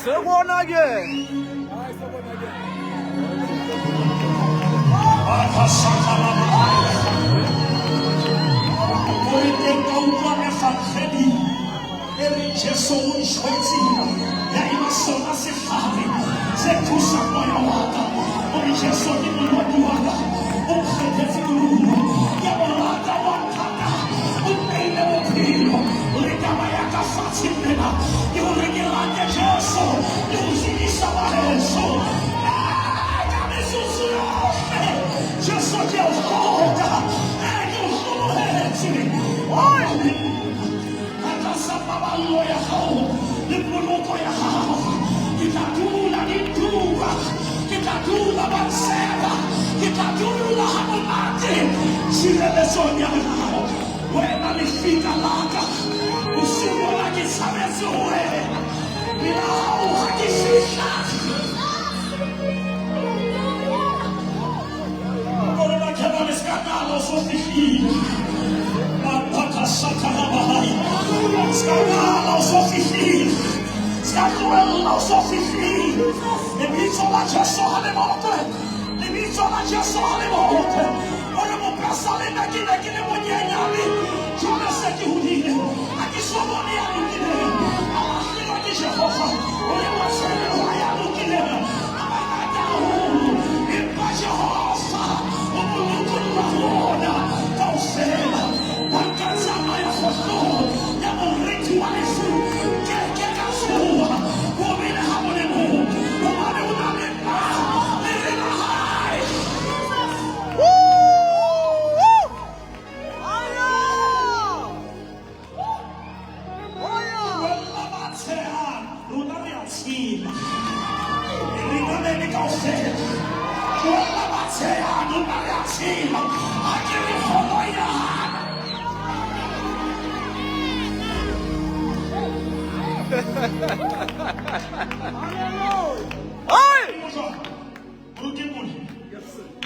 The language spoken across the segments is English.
Someone again.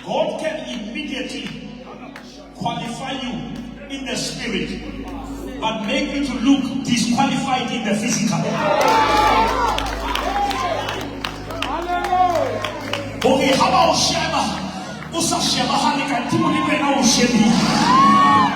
God can immediately qualify you in the spirit, but make you to look disqualified in the physical. Okay, how about Shema? Usa Shema Halika, Timothy Bena Ushemi.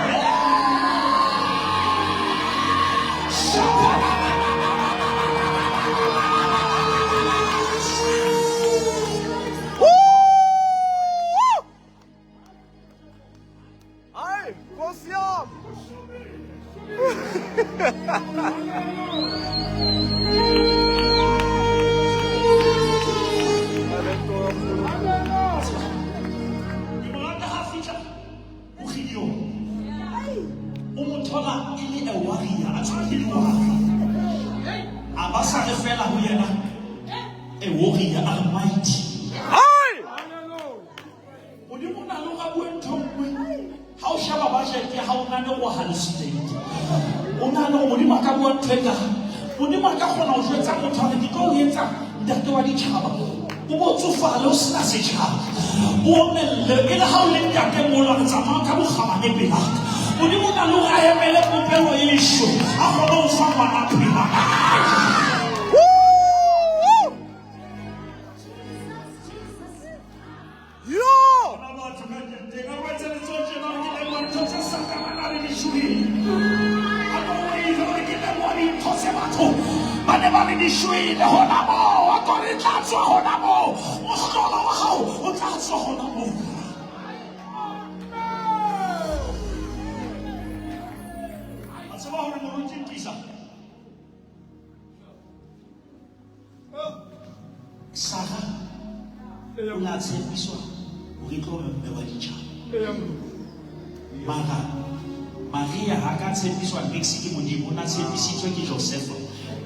Maria akatshepiswa Mexico modimo na tshepisitswe ke Joseph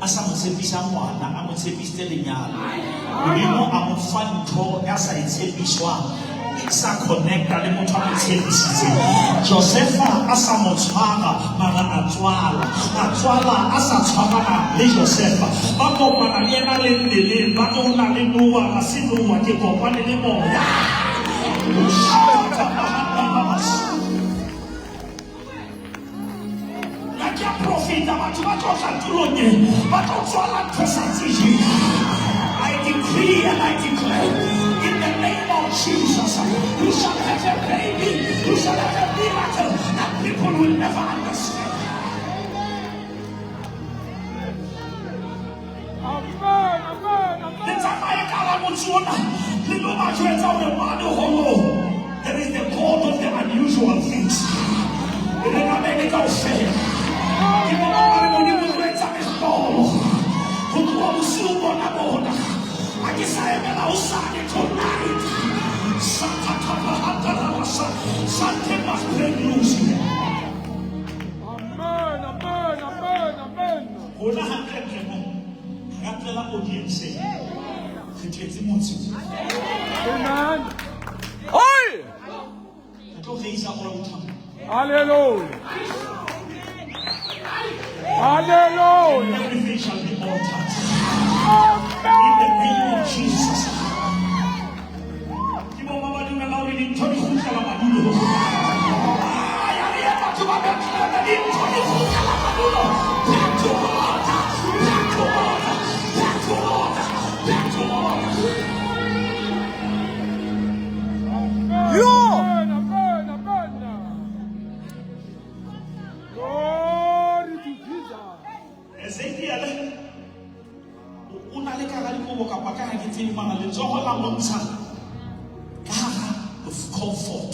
asa mo tshepisa ngwana a mo tshepisitse lenyalo modimo a mo fa ntho ya sa itshepiswa sa connecta le motho a tshepisitse Joseph asa mo tshwara mara a tswala asa tshwara le Joseph ba kopana yena le lele ba ona le Noah ba se Noah ke kopane le moya profita I decree and I declare in the name of Jesus, you shall have a baby, you shall have a miracle that people will never understand. There is the God of the unusual things. Something must break loose here. Amen. Oi! Hallelujah. Hallelujah. Everything shall be altered. In the name of Jesus. Of comfort.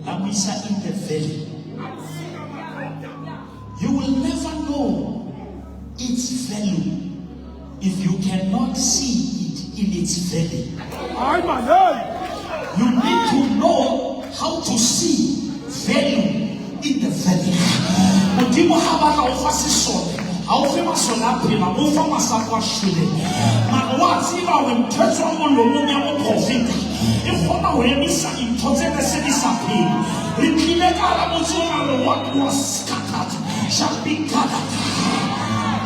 In the valley. You will never know its value if you cannot see it in its valley. You need to know how to see value in the valley. How famous on that paper, more famous at what should it? Man, what's if I will touch on the profit? If one of them is in Totem, the city sapin, repeat the Kalamazon, what was scattered shall be gathered.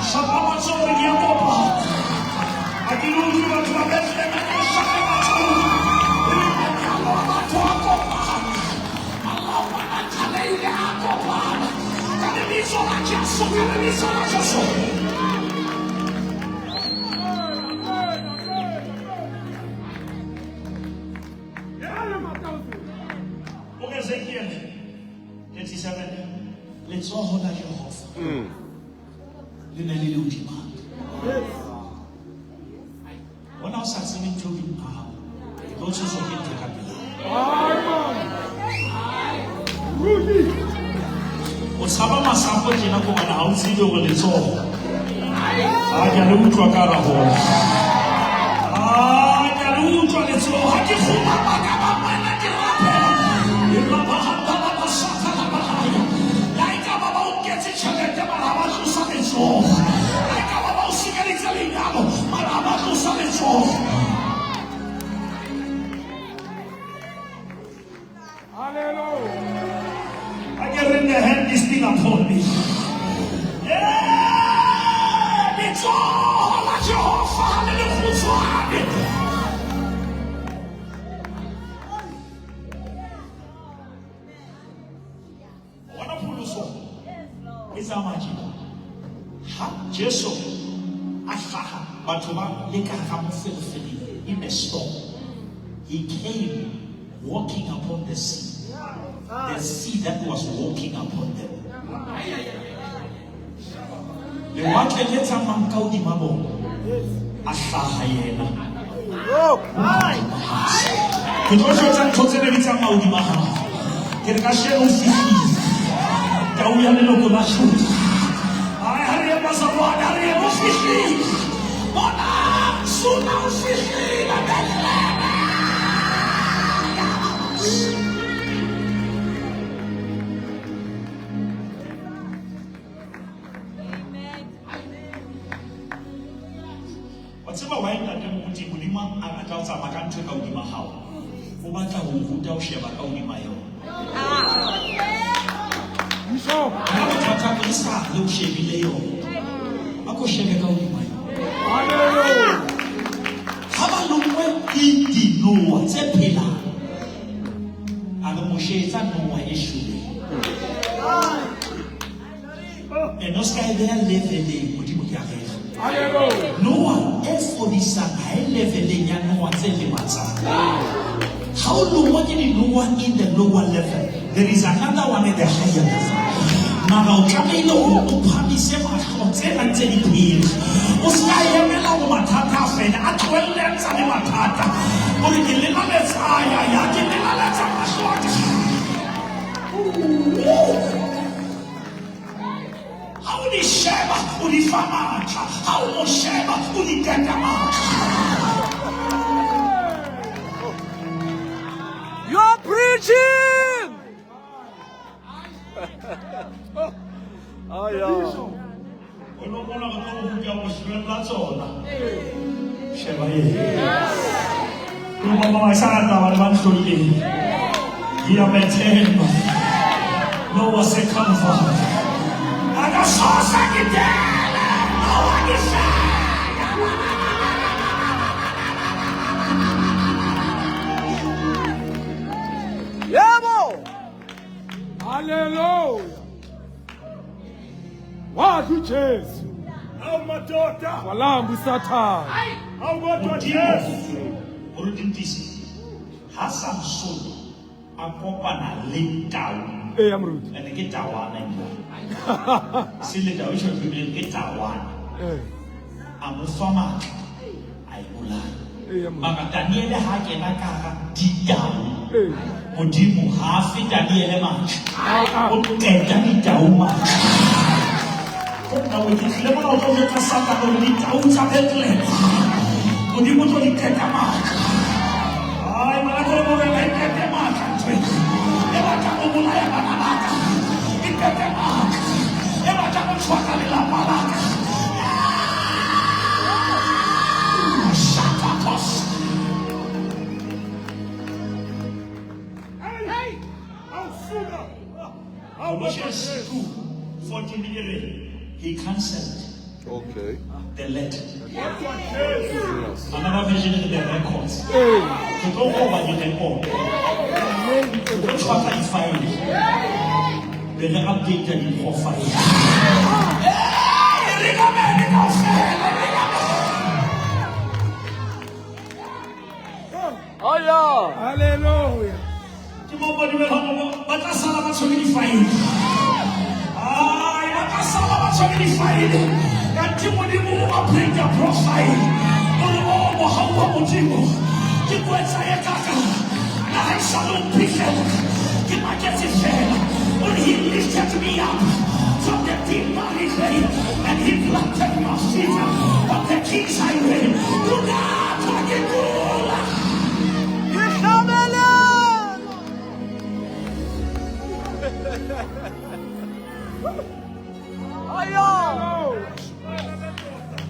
Shall Amazon be your papa? I can lose you to a best and I shall Ezekiel 37. Let's all hold out your hope. When I was singing to him now, it also so him to happy. Osaba masambo jina kwa na hauzido walezo. Ajalutu akara ho. Ajalutu walezo. Hakifuma magaba mwana kirape. Ilaba hapa hapa saka hapa haya. Laika baba uketi chakete maraba kusalezo. Laika baba usikali zalingamo maraba kusalezo. Hallelujah. I get in the hand this thing upon me. Yeah! It's all at your father. What a fool so. It's a magic. Ha, Jesus. Ahaha, Batuma, Leka in the storm. He came walking upon the sea. The sea that was walking upon them. The water gets a man called Mabo. Asahayena. It was your time to tell every time Maudi Maha. Get a share of fishes. Tawia no Gobashu. I hurry up as a one, hurry up of fishes. Mona, soon now fishes. Whatever way that them put Mulima and Atausa Makantrek of the Mahao. Ubata who tell Sheba Kaudimayo. I look Shebi Leo. Ako Shebe Kaudimayo. Have a look when he did know what's a pillar. And the Moshe is a no issue. And no sky there leveleng modimo ke a rega. Hallelujah. Noah e fodisang ha e leveleng ya Noah tse lematsang. How low can you Noah in the lower level? There is another one at the higher level. Mara o tlamehile o phamise mahlo tsena tse di pele. O ska emela go mathata fela a tloeletsa le mathata. Gore ke lenaletsa ya ke lenaletsa mahlo. How di sheba o di fa matla. How o sheba o di tenta matla. You're preaching. Oh yeah. Hallelujah. What you chase? How my daughter? Walambu Satan. How what you chase? Urudintisi. Hasan Solo. Akopana Lintau. Hey, Amrut. And the Gitawana. Silly Dawisha Bibli Gitawan. Hey, Amufama. I will lie. hey, Amrut. Maka Daniele Hakenaka Didau. Hey. Mudimu hafi Daniele Mach. Ah, Dani Dauma. Now we can never out of the Casata or the Tausa Betle. Mudimu to the Ketama. I'm not going to make the mark. Never come over my Manaka. In the mark. Never come over the Malaka. Shakatos. Hey! How soon? How much Colossians 2:14. He cancelled okay. the letter. What you chase? Another version of the records. Hey. To go over the record. Which chapter is fine? They updated in profile. Oh yeah. Hallelujah. He lifted me up from the deep valley and he planted my feet on the king's highway. Do not take it cool.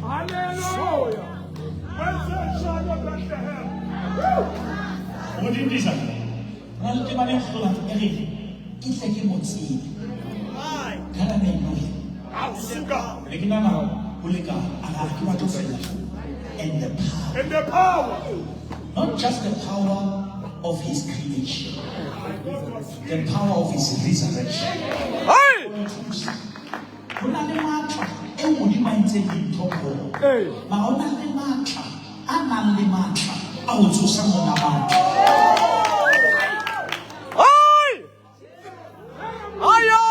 Hallelujah. Where's that child of Bethlehem? What did this happen? It's like a motif. How sugar? And the power, And the power. not just the power of his creation, the power of his resurrection. Hey. Hey. Hey. Aya.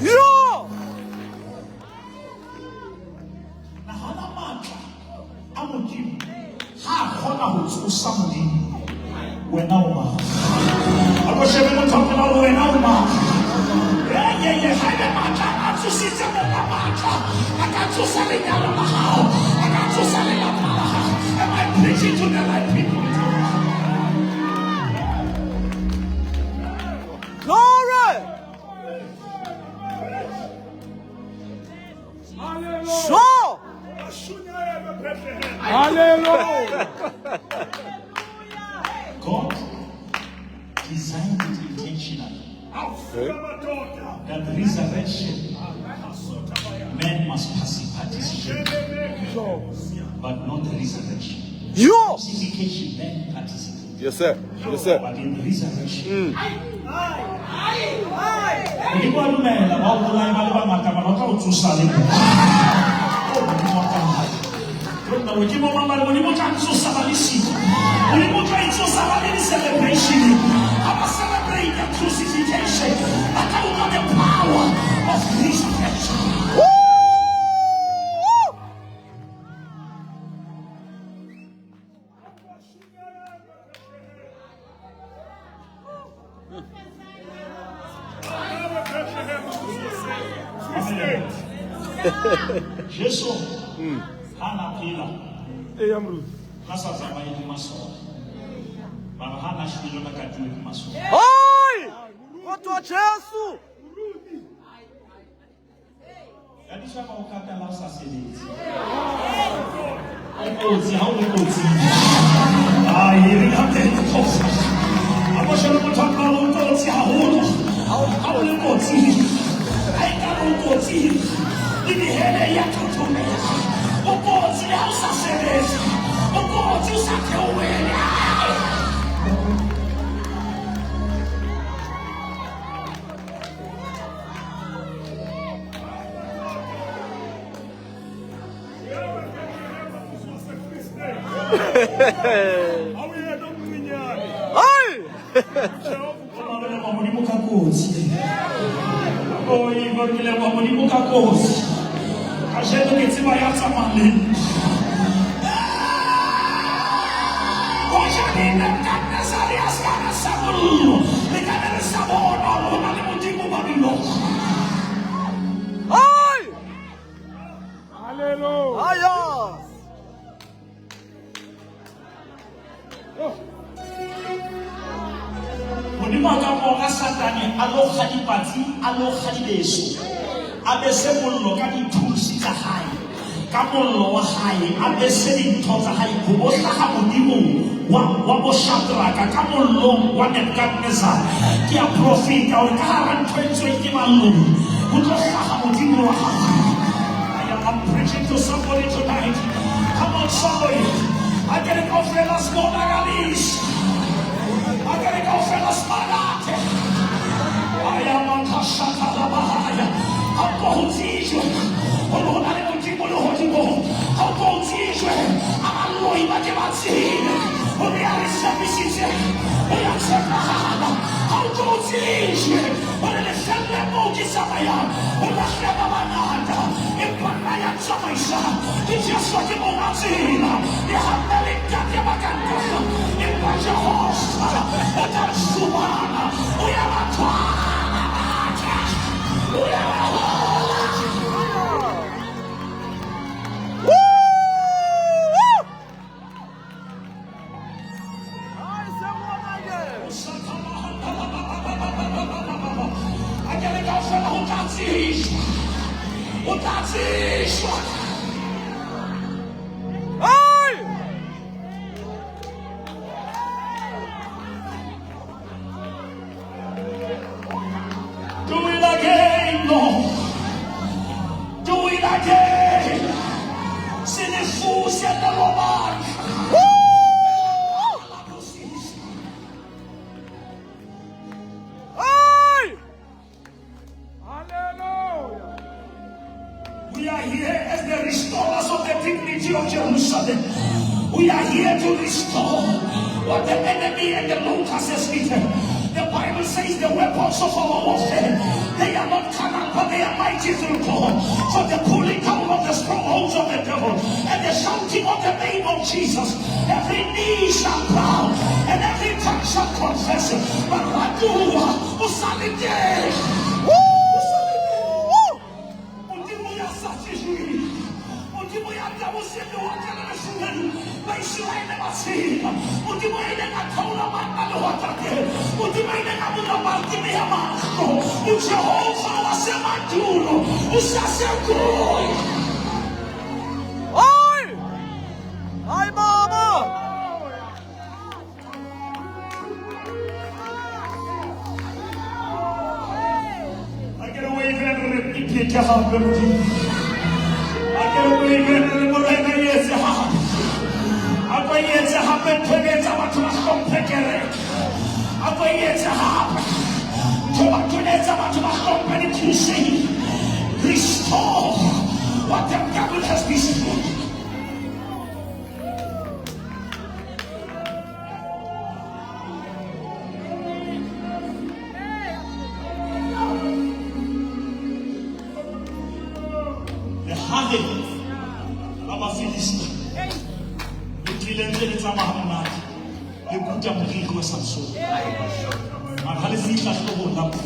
Yo. Preaching to the right people. Glory. Hallelujah. So. Hallelujah. God designed it intentionally that resurrection, men must participate, So. but not resurrection. Yo. Crucifixion, men participate. Yes, sir. Yes, sir. But in resurrection. Ndipo lumela wawula imali bangaka bakawutsusa le. Wena wejimo mama wejimo tsusa balisiko. Wejimo tsusa balini celebration. Aba celebrate the crucifixion. Akawuka the power of resurrection. Jesus, hana pila. Nasa zamani ni masomo. Baba hana shida na kati ni masomo. Oi! Watu wa Yesu! Yaani shaka ukata la saselezi. Kozi hau kozi. Yeri hate kozi. Abosha no mutaka lo kozi hau. Hau kozi. Kama ukozi ni hele ya tutume ukozi hausa serezi ukozi usake uwele Porque leva muito cacoso. A gente que se vai essa maneira. Hoje a vida tá nessa área, cara, sabor. Fica nesse sabor, não, não é muito babilônio. Ai! Aleluia. Ai, ó! Maka satani alo khadi pati alo khadi leso abese mollo ka dithusi tsa hae ka mollo wa hae abese dintho tsa hae go botla ga modimo wa bo Shadraka ka mollo wa Nebukadnezar ke a profita o ka hara ntwetswe ke mallo go tlo ga modimo wa hae. I'm preaching to somebody tonight. Come on somebody, I get it off there, let's go Nagalis. I gotta go for the spot. I am a Kashatalabahaya. I'll go teach you. Oh, I don't keep on holding on. I'll go teach you. I'm a lawyer, but I'm seeing. Oh, they are sufficient. We are Shakahana. I'll go teach you. But in the same level, Kisabaya. Oh, the Shakabananda. In Panaya Samaisa. It's just what you want to see. You have never got your Makanda. In Pajahosa. Subhana, we are a we are I gotta go for the who got this one. C'est les fous, c'est de l'hommage. We are here as the restorers of the dignity of Jerusalem. We are here to restore what the enemy and the locusts has eaten. The Bible says the weapons of our warfare, they are not carnal, but they are mighty through God. For the pulling down of the strongholds of the devil and the shouting of the name of Jesus, every knee shall bow and every tongue shall confess. But Radua, Usalite. Oi! Ai, mama! I get away and repeat your heart. I get away and repeat your heart. Abayetsa hape pheketsa batho ba hlomphekereke. Abayetsa hape. Thoba tunetsa batho ba hlomphe di-crusade. Restore what the devil has destroyed. The hardened of a Philistine. The Kilendel is a Mahamad. The Kuta Muriku was Samson. And Halifita Lobo Lampu.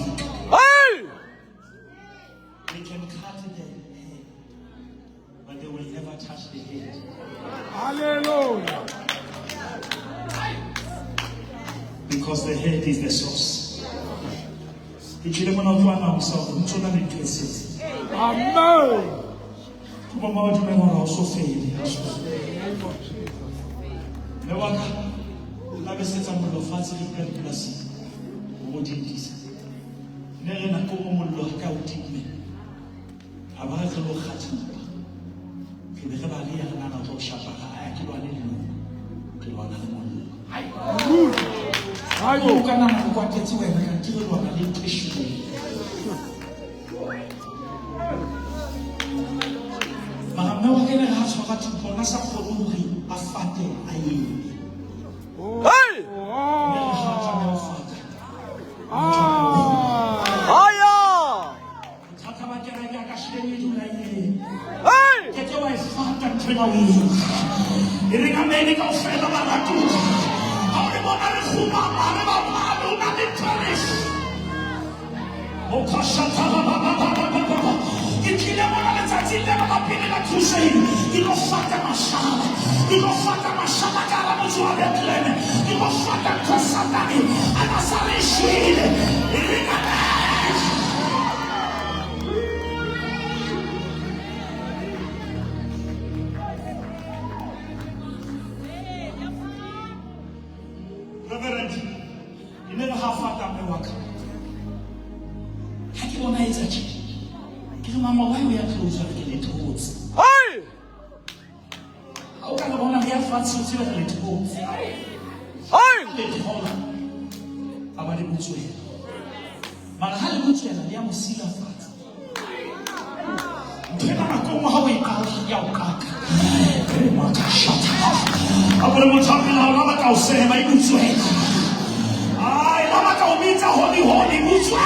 They can cut the head, but they will never touch the head. Hallelujah. Because the head is the source. The children of one himself, the children in places. Amen. Mama, you may also fail. The one who said some of fancy plus what it is. Never na como mulo kautime. Abara lo khatima. Ke be ba le yana na to shapa ka ke ba le no. Ke ba na mo. Ayo kana na kwa tetsi wena ka tiro lo na le tissue. Mahamna wa kena ha tswa ka tlo na sa khoruri a fate a yini. Hey! Aya! Hey! Reverend, you never have fun that may work. How do you want to say? Give Mama why we are closer to the towards. Hey! How can I want to have fun so you are the towards? Hey! About the Mutuel. Marahali Mutuel, and Yamusila Fat. Pena como how we call Yaukak. Shut up. I'm going to talk now. Lama kau say my Mutuel. Ay, Lama kau means a holy Mutuel.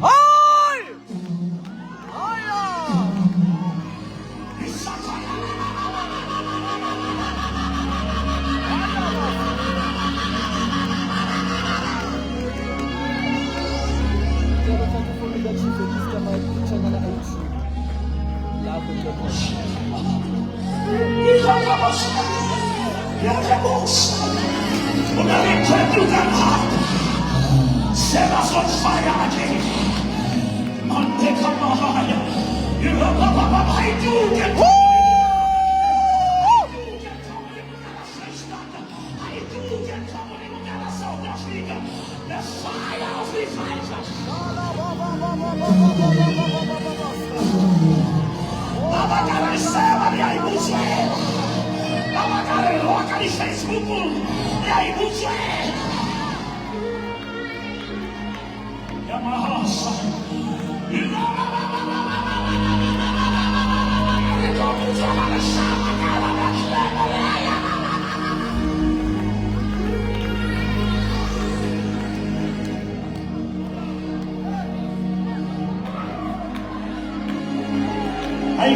Hey! Aya! Set us on fire again. Monday, come on. You know, I do get the fire of revival. Baba cara serva e aí você. Baba cara louca de Facebook e aí você. Yamaha. I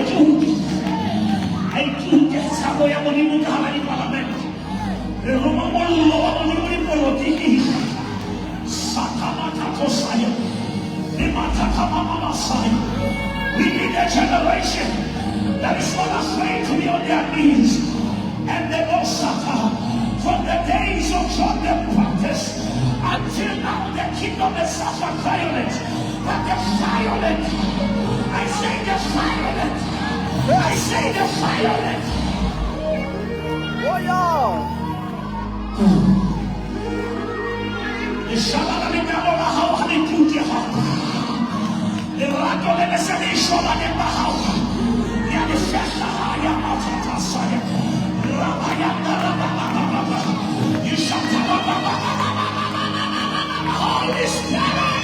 do get sabo ya monimu kahala ni parlamento. Roma mollo monimu ni politiki. Sakamata kosaya. Nimata kamama masaya. We need a generation that is not afraid to be on their knees. And they will suffer from the days of John the Baptist until now the kingdom has suffered violence. But the violent, I say the violent, I say the violent. Oh yeah! You shall Holy Spirit.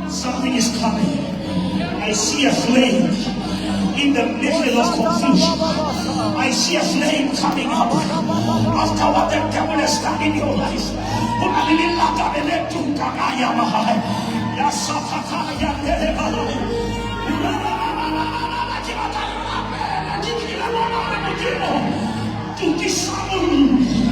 Something is coming. I see a flame in the middle of confusion. I see a flame coming up after what the devil has done in your life. To disarm.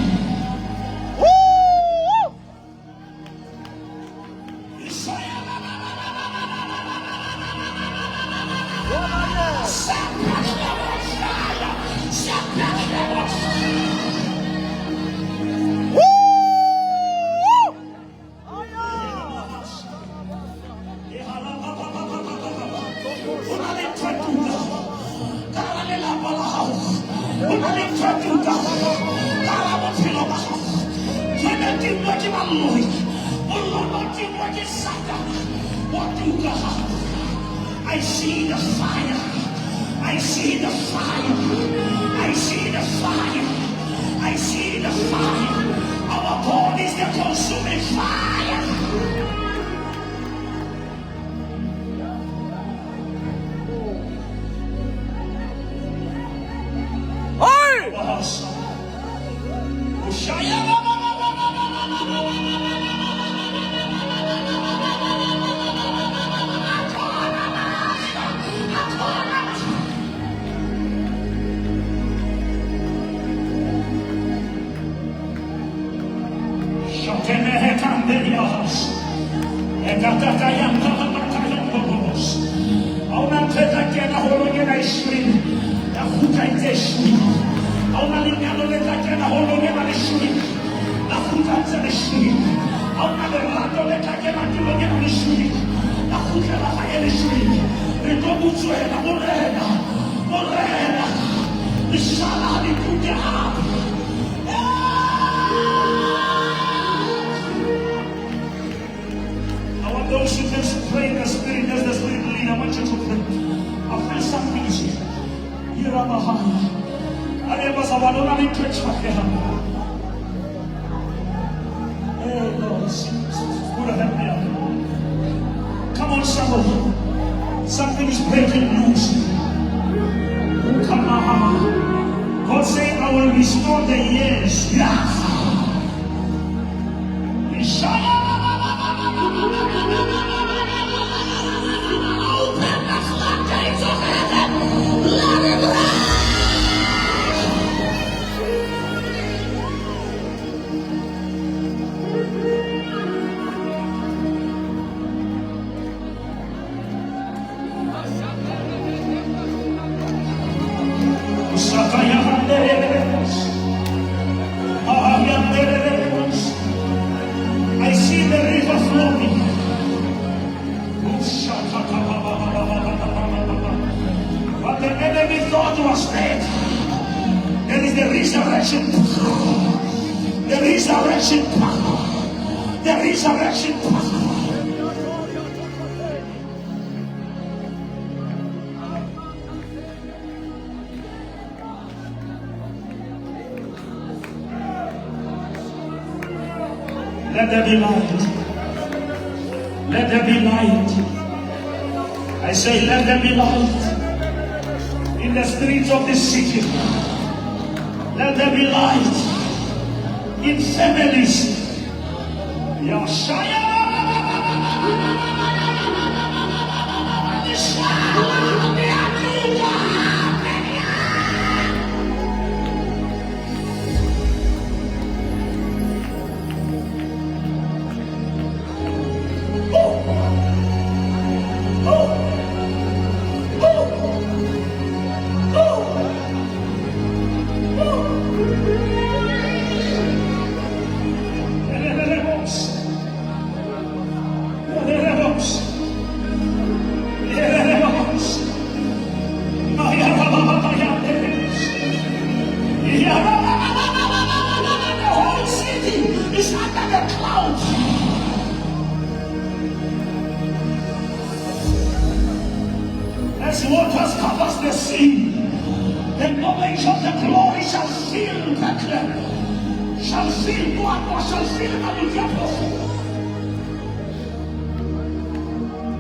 I see the fire. I see the fire. I see the fire. I see the fire. Our God is the consuming fire. Those who can pray in the Spirit, as the Spirit lead, I want you to pray. I feel something is here. Here are the high. I never saw one on the church. Hey, Lord, Spirit, help me out. Come on, somebody. Something is breaking loose. Come on. God say, I will restore the years. Yeah. I see the river flowing. But the enemy thought was dead. There is the resurrection power. The resurrection power. The resurrection power. Let there be light. Let there be light. I say, let there be light in the streets of this city. Let there be light in families. Yashaya. The whole city is under the cloud. As waters covers the sea, the knowledge of the glory shall fill the cloud. Shall fill one, shall fill the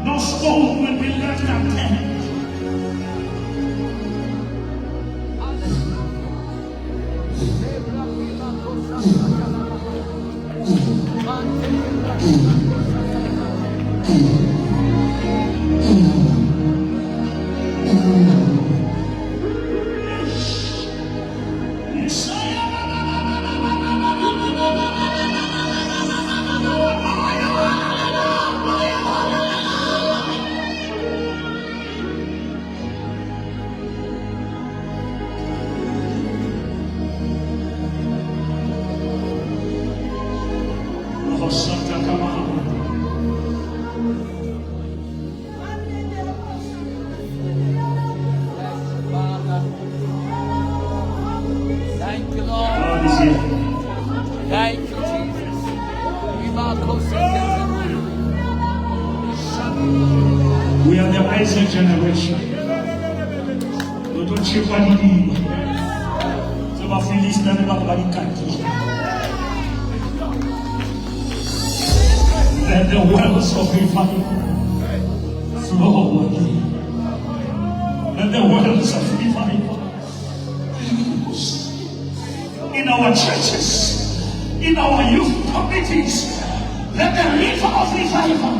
no stone will be left unturned. Thank you, Lord. Thank you, Jesus. We are the Isaac generation. We don't check what it is. So my feelings never nobody can do. Let the wells of revival flow again. Let the wells of revival in our churches, in our youth committees, let the river of revival.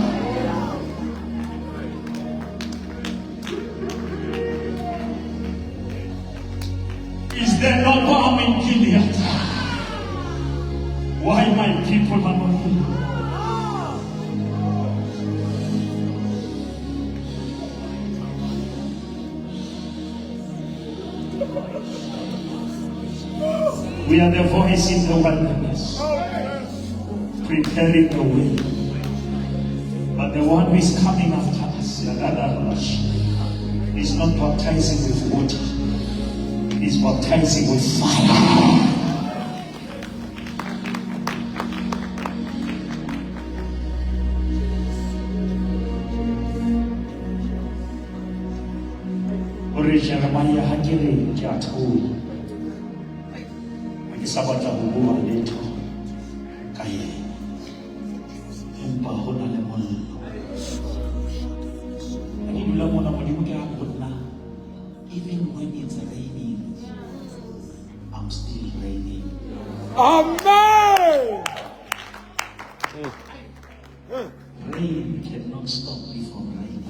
Is there no balm in Gilead? Why my people are not healed? We are the voice in the wilderness, preparing the way. But the one who is coming after us is not baptizing with water, he's baptizing with fire. Jeremiah hakele ke a thola ke sa batla go bua letho ka yena empa go na le mollo ke dula mona modimo ke a bona even when it's raining I'm still raining. Amen. Rain cannot stop me from raining.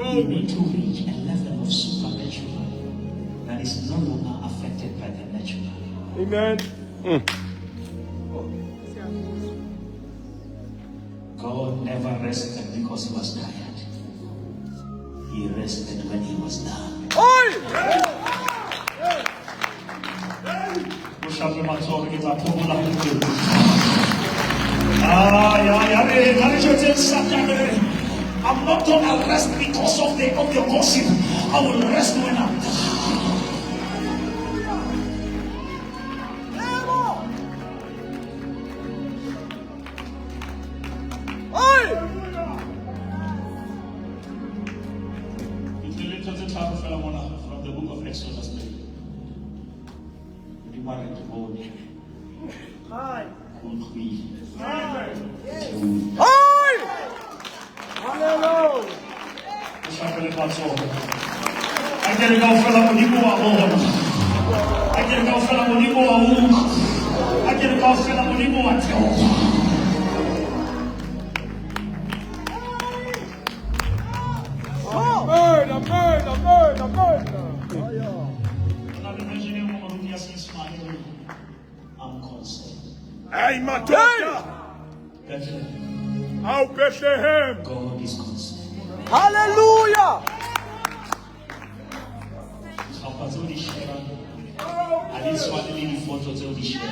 We need to reach a level of supernatural that is no longer affected by the natural. Amen. God never rested because he was tired. He rested when he was done. I'm not gonna rest because of the gossip. I will rest when I'm done. If you lift up the title from the book of Exodus 3, you married to God. Hallelujah. I get it out for the Monico. I get it out for the Monico. I get it out for the Monico. Amen. Amen. Amen. Amen. I'm concerned. Hey, Matata. How Bethlehem. God is concerned. Hallelujah. I didn't swallow any photos of the share.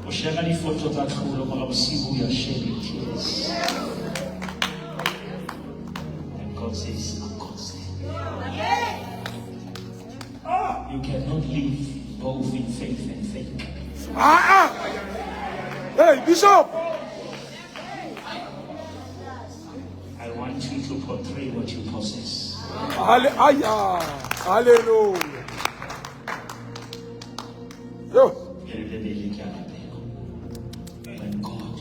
Share any photos that will see who you are sharing tears. cannot live both in faith and faith. Hey, Bishop. I want you to portray what you possess. Hallelujah. Yo. When God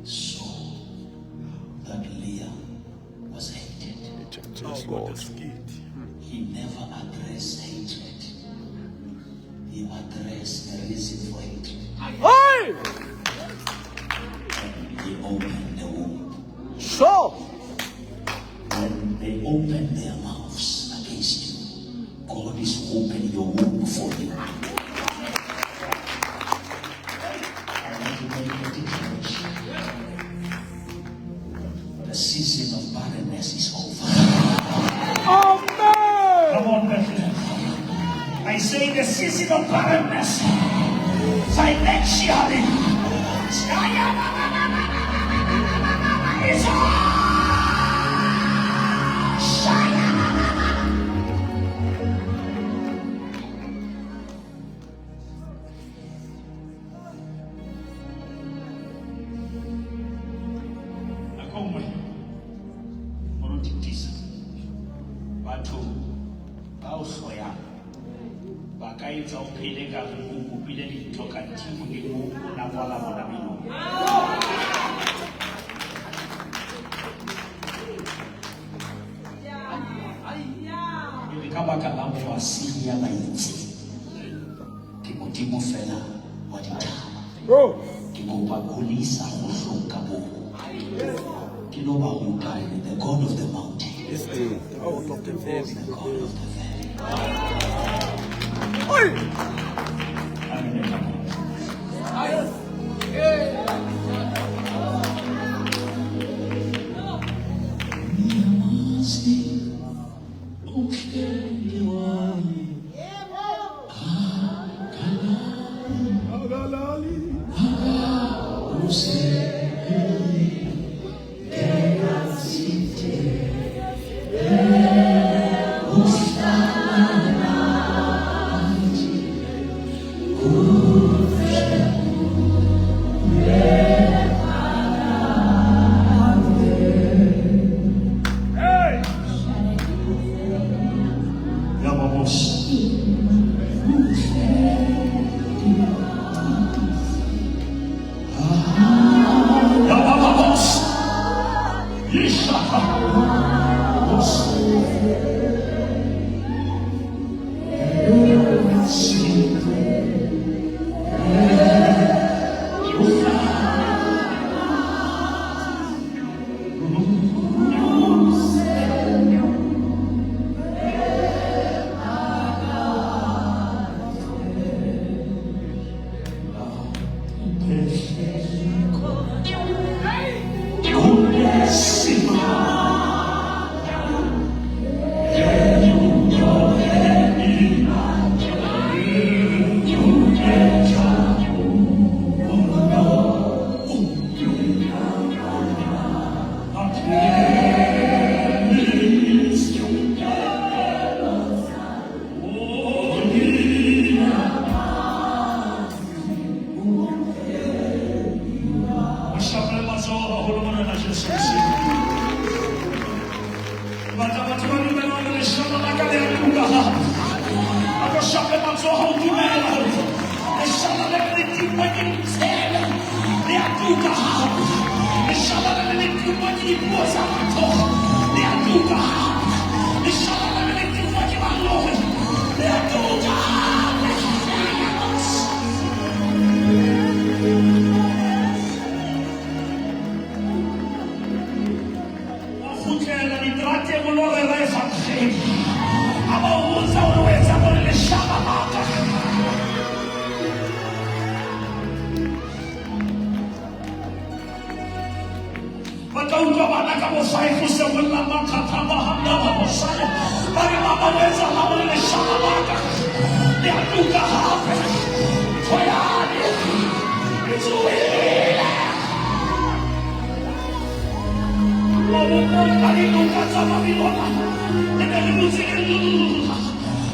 saw that Leah was hated, he never addressed hatred. He addressed the reason for hatred. Hey! He opened the womb. Sure. When they open their mouths against you, God is opening your womb for you. I want to make a declaration. The season of barrenness is over. Amen. Come on, Bethlehem. I say the season of barrenness, financially, is over. Bakaitsa o phele ka re o kopile dintho ka timo le mo la kwala bona bino. Ke ka baka la go a siya baitse. Ke modimo fela wa ditaba. Ke go ba kolisa go hloka bo. Ke no ba go taile the God of the mountain. The God of the valley. Oi!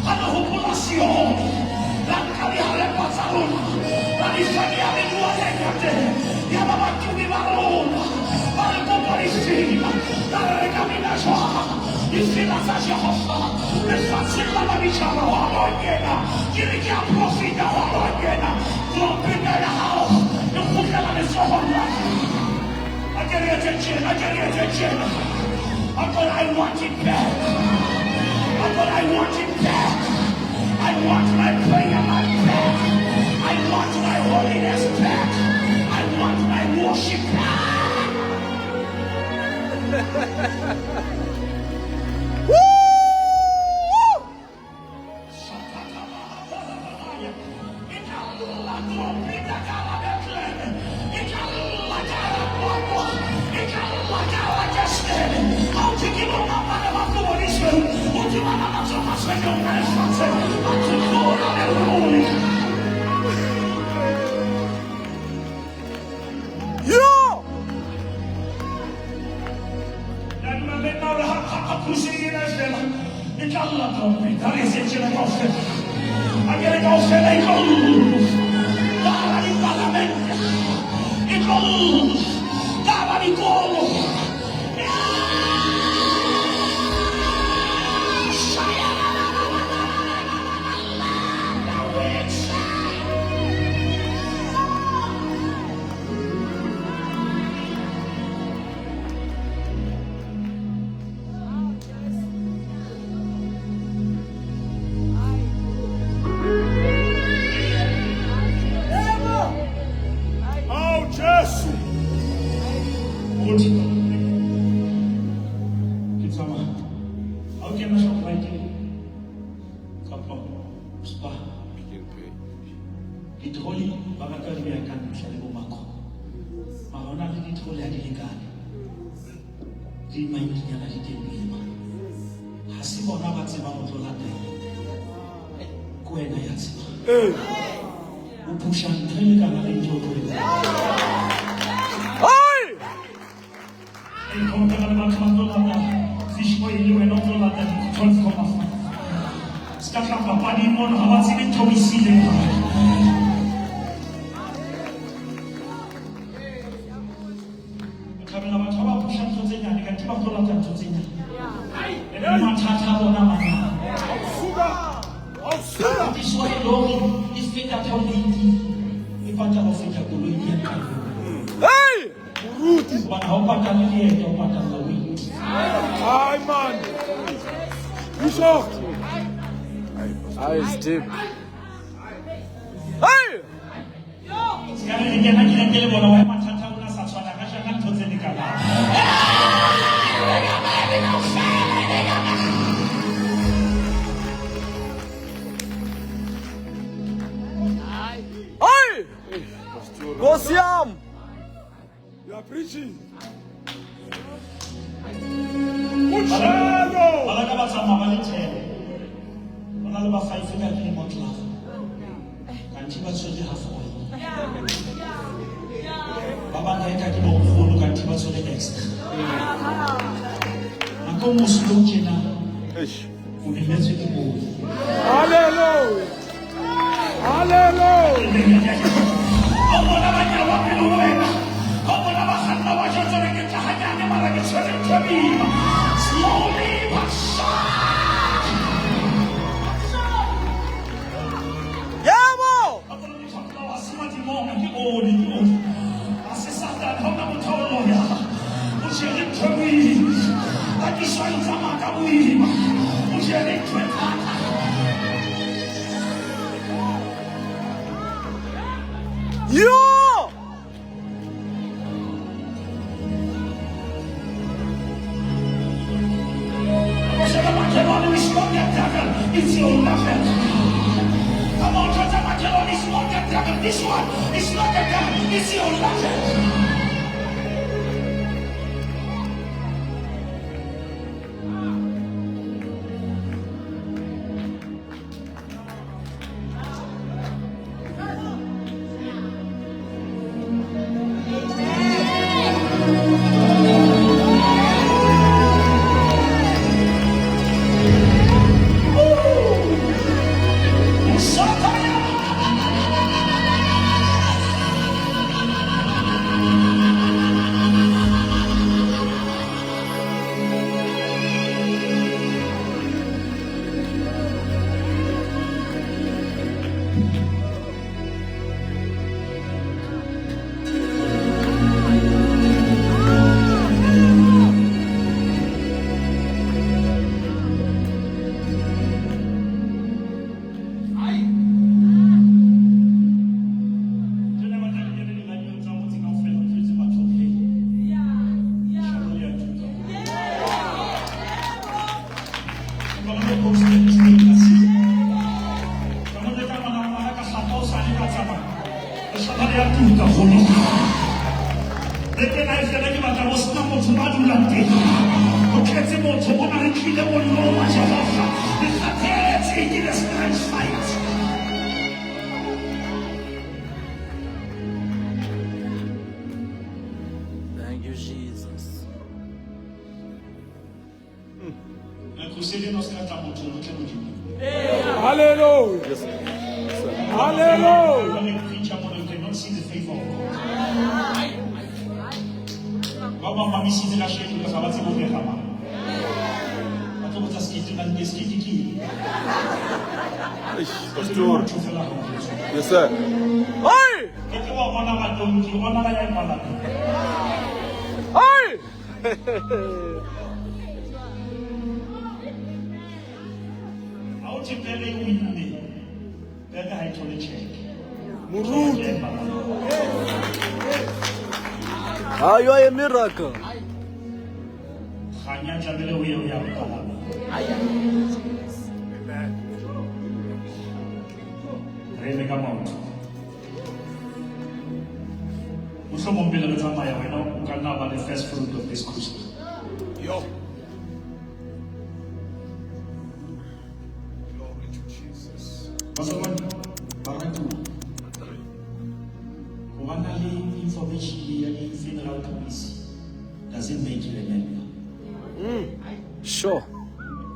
Ano population. Dan kali hale pasarun. Dan isagi hale dua dekade. Ya baba kumi barun. Para population. Dan kami naswa. Isila sa Jehova. Mesasila na bichara walo yena. Kirikia profita walo yena. Tumpinga ya hao. Nukukala ni Jehova. I get your attention. I thought I want it back. I want it back. I want my prayer life back. I want my holiness back. I want my worship back. Deep. Gosiam! You are preaching. Hallelujah! Hallelujah! Slowly but surely. Yamo! Yo! It's your level. Come on, Magellan is not the devil. This one is not the devil. It's your level. Thank you, Jesus. Hallelujah. Yes, sir. Hallelujah. When you preach, you cannot see the favor of God. Baba mami si la shetu ka sabati mo kama. Ato mo taskiti na skiti ki. Pastor. Yes, sir. Hey! Eke wa ona ba donki, ona ba ya pala. Hey! Auti pele winne. Bega hai tole check. Muruti. Ah, you are a miracle. Khanya jabele uye uya pala. Rene kama mtu. Uso mombele le tsamaya wena o ka nna ba the first fruit of this crusade. Yo. Glory to Jesus. Basabani, baratu. Wanali information ya federal police doesn't make you a member. Sure.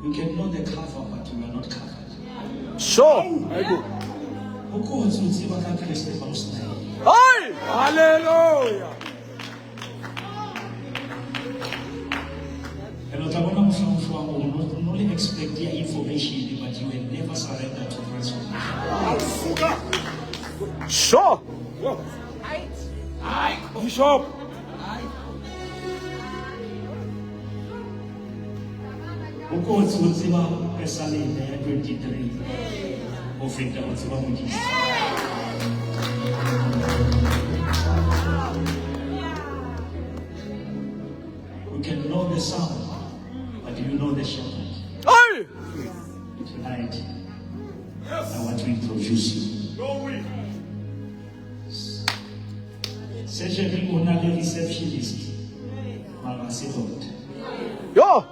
You can know the cover, but you are not covered. Sure. I go. Uko nzuzi bakakreste balusna. Hey! Hallelujah. And utabona mfano wangu only expect the information, but you will never surrender to Christ. Sure. Bishop. Uko nzuzi ba esalene ya 23. Ofika utsiba mujisi. We can know the sound, but you know the shepherd. Hey! Tonight, I want to introduce you. Glory. Surgery on a receptionist. Mama Sidot. Yo!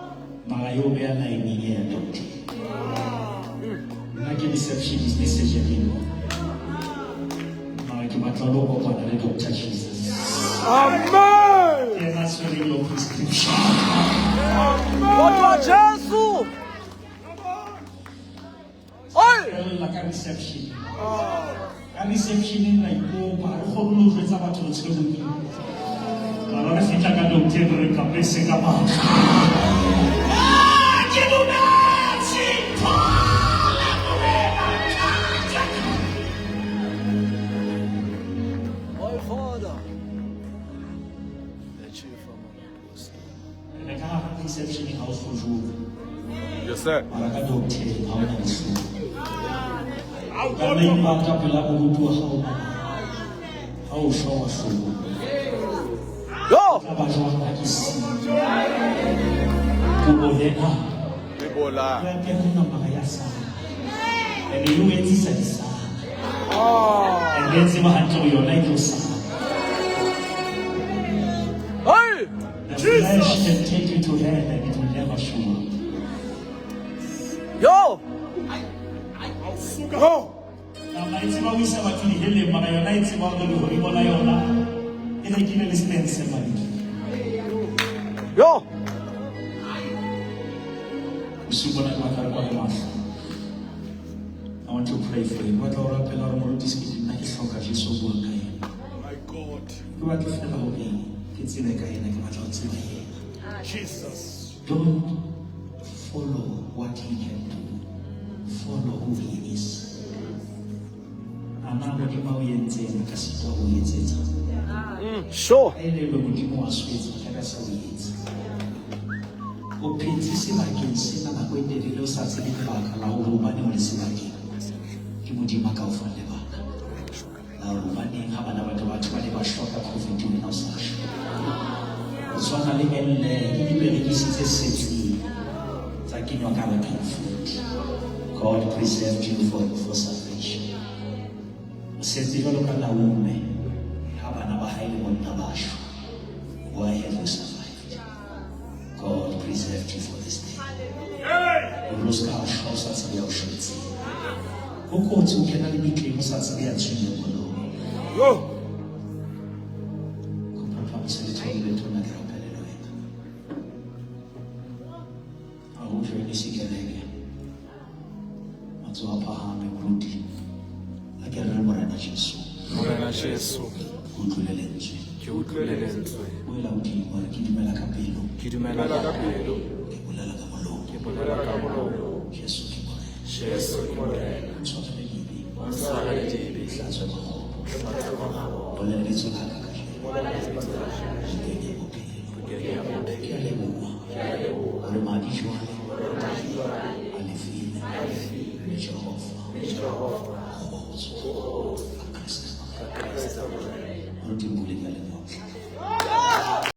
Malayobe na ininye ya doctor. Naki receptionist ni surgery. Mama kimatologo kwa na Dr. Jesus. Amen. And that's really your prescription. What was Jesus? Hey! Like a reception. A reception in like oh, but how do you raise about to the school? Kalau ada fita kan dokter mereka besi kamar. My Father. The chief of Mereka reception in house for you. Yes, sir. Mereka dokter kau nak isu. Karena ini maka bila berutua kau show suhu. Yo! Abajwa nakisi. Kubolena. Ebola. Yang kuna makayasa. Ene yuwezi sadisa. Engenzi mahanto yona ikosa. Hey! The flesh can take you to hell and it will never show up. Yo! Go. Na maitima wisa watu ni hele mara yona itima wangoli horibo na yona. Ina kile listense mali. Yo! Usibona kwa kwa mafu. I want to pray for you. What our apel our molo diskiti na kishoka Jesu bwa kai. My God. Kwa kifela hobi kitsine kai na kama tsima ye. Jesus. Don't follow what he can do. Follow who he is. Anabo ke ba uyenze ka sitwa uyenzetsa. Sure. Elelo modimo wa swetsa ka sa uyenze. O phetsise bakeng sena na go etelele o sa tsebe lebaka la go bane mo lesebakeng. Ke modimo ka o fa lebaka. La go bane ha bana ba batho ba le ba shoka COVID na o sa shoka. O tswana le elle e diberekisitse setsi tsa kenywa ka batho. God preserved you for salvation. Why have you survived? God preserved you for this day. Yo. Morena Jesu. Ke utlwele lentswe. Ke dumela ka pelo. Ke bolela ka molomo. Jesu ke morena. O ntshwarele dibe. Bolella letso la ka le madi jwale a le file le Jehova go tswa ka Kristo. Re di bule ka le